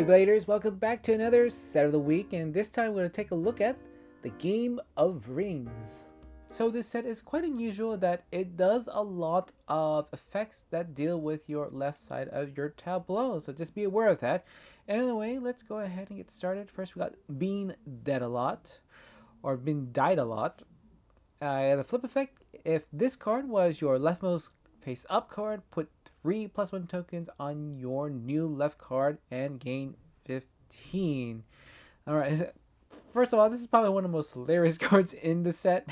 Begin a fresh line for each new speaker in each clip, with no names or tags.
Beybladers, welcome back to another set of the week, and this time we're going to take a look at the Game of Rings. So this set is quite unusual that it does a lot of effects that deal with your left side of your tableau, so just be aware of that. Anyway, let's go ahead and get started. First we got Being Dead a Lot, or Been Died a Lot. The flip effect, if this card was your leftmost face up card, put 3 +1 tokens on your new left card and gain 15. Alright, first of all, this is probably one of the most hilarious cards in the set.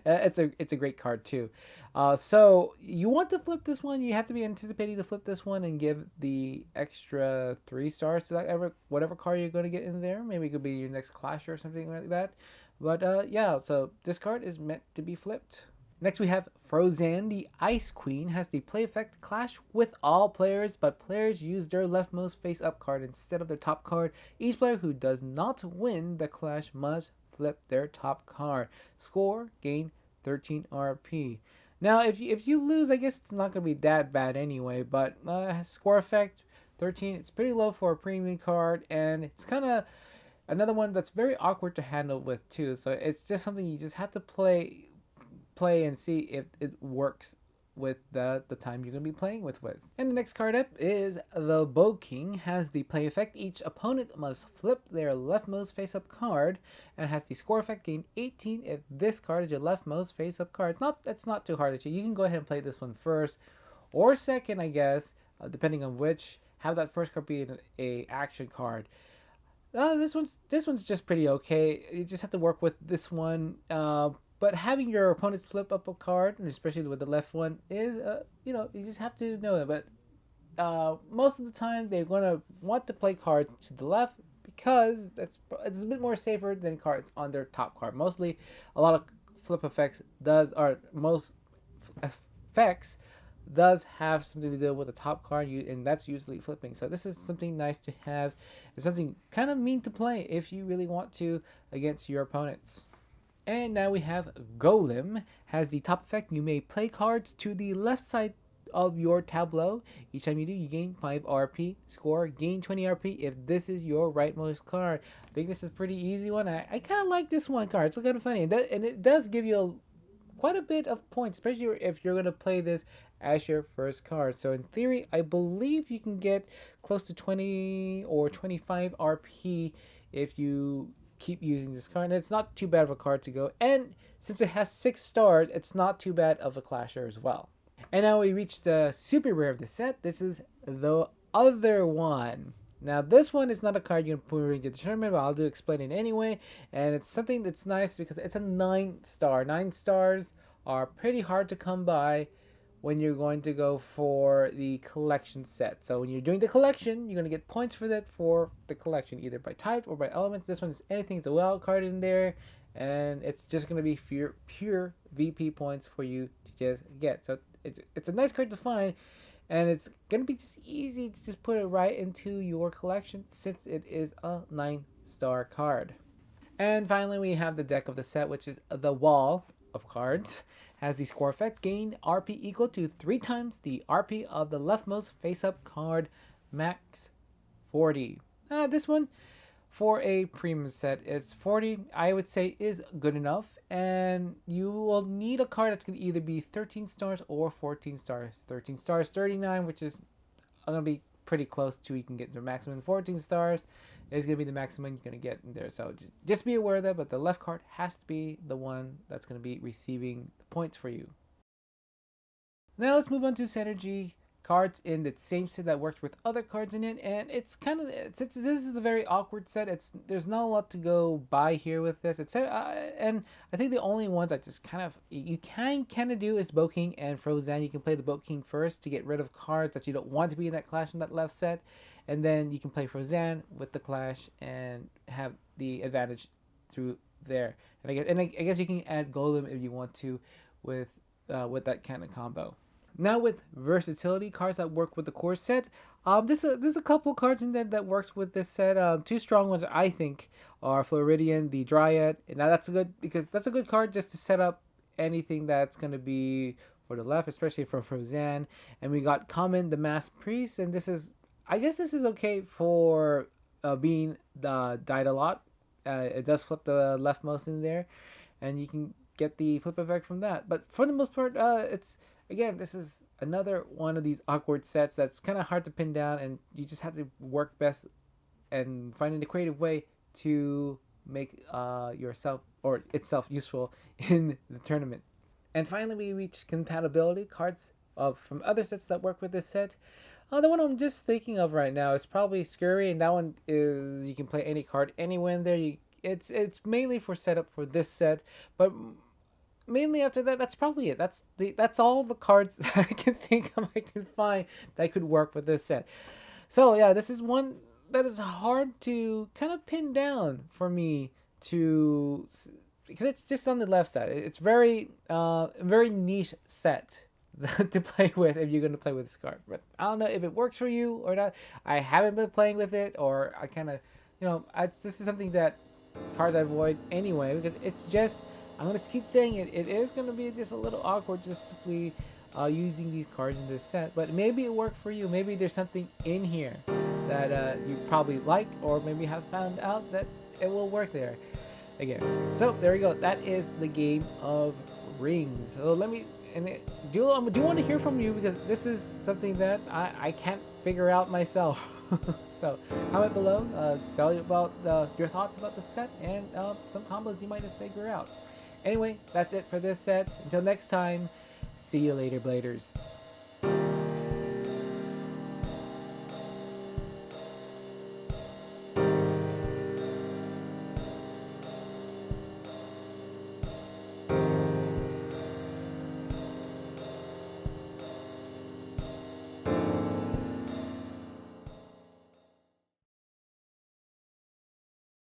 It's a great card too. So you want to flip this one, you have to be anticipating to flip this one and give the extra 3 stars to that whatever card you're going to get in there. Maybe it could be your next clasher or something like that. But yeah, so this card is meant to be flipped. Next we have Frozen, the Ice Queen, has the play effect clash with all players, but players use their leftmost face-up card instead of their top card. Each player who does not win the clash must flip their top card. Score, gain 13 RP. Now, if you lose, I guess it's not going to be that bad anyway, but score effect, 13, it's pretty low for a premium card, and it's kind of another one that's very awkward to handle with too, so it's just something you just have to play and see if it works with the time you're going to be playing with. And the next card up is the Bow King. Has the play effect, each opponent must flip their leftmost face-up card, and has the score effect, gain 18 if this card is your leftmost face-up card. It's not too hard to choose. You can go ahead and play this one first or second, I guess, depending on which. Have that first card be a action card. This one's just pretty okay. You just have to work with this one. But having your opponents flip up a card, and especially with the left one, is, you just have to know it. But most of the time, they're going to want to play cards to the left because it's a bit more safer than cards on their top card. Mostly, a lot of flip effects most effects does have something to do with the top card, and that's usually flipping. So this is something nice to have. It's something kind of mean to play if you really want to against your opponents. And now we have Golem. Has the top effect, you may play cards to the left side of your tableau. Each time you do, you gain 5 RP. Score, gain 20 RP if this is your rightmost card. I think this is a pretty easy one. I kind of like this one card. It's kind of funny. And it does give you quite a bit of points, especially if you're going to play this as your first card. So in theory, I believe you can get close to 20 or 25 RP if you keep using this card, and it's not too bad of a card to go, and since it has 6 stars, it's not too bad of a clasher as well. And now we reach the super rare of the set. This is the Other One. Now this one is not a card you can put into the tournament, but I'll explain it anyway, and it's something that's nice because it's a 9-star. 9 stars are pretty hard to come by when you're going to go for the collection set. So when you're doing the collection, you're going to get points for that for the collection, either by type or by elements. This one is anything. It's a wild card in there, and it's just going to be pure VP points for you to just get. So it's a nice card to find, and it's going to be just easy to just put it right into your collection since it is a 9-star card. And finally, we have the deck of the set, which is the Wall of Cards. Has the score effect, gain RP equal to 3 times the RP of the leftmost face-up card, max 40. This one, for a premium set, it's 40. I would say is good enough, and you will need a card that's going to either be 13 stars or 14 stars. 13 stars, 39, which is going to be pretty close to you can get the maximum. 14 stars is going to be the maximum you're going to get in there. So just be aware of that, but the left card has to be the one that's going to be receiving the points for you. Now let's move on to synergy cards in the same set that works with other cards in it, and it's kind of, since this is a very awkward set, there's not a lot to go by here with this. And I think the only ones that just you can kind of do is Bow King and Frozen. You can play the Bow King first to get rid of cards that you don't want to be in that clash in that left set, and then you can play Frozen with the clash and have the advantage through there. And I guess you can add Golem if you want to with that kind of combo. Now with versatility, cards that work with the core set, there's a couple cards in there that works with this set. 2 strong ones I think are Floridian, the Dryad, and now that's a good card just to set up anything that's going to be for the left, especially for Frozen. And we got Common, the Masked Priest, and this is I guess this is okay for being died a lot. It does flip the leftmost in there, and you can get the flip effect from that. But for the most part, it's again, this is another one of these awkward sets that's kind of hard to pin down, and you just have to work best and finding a creative way to make yourself or itself useful in the tournament. And finally, we reach compatibility cards of from other sets that work with this set. The one I'm just thinking of right now is probably Scurry, and that one is you can play any card anywhere in there. It's mainly for setup for this set, but mainly after that, that's probably it. That's all the cards that I can think of I can find that could work with this set. So yeah, this is one that is hard to kind of pin down for me to because it's just on the left side. It's very niche set to play with if you're going to play with this card. But I don't know if it works for you or not. I haven't been playing with it, or I kind of, this is something that cards I avoid anyway because it's just. I'm gonna keep saying it. It is gonna be just a little awkward just to be using these cards in this set, but maybe it worked for you. Maybe there's something in here that you probably like, or maybe have found out that it will work there again. So there you go. That is the Game of Rings. So let me I do want to hear from you because this is something that I can't figure out myself. So comment below. Tell you about your thoughts about the set and some combos you might have figured out. Anyway, that's it for this set. Until next time, see you later, Bladers.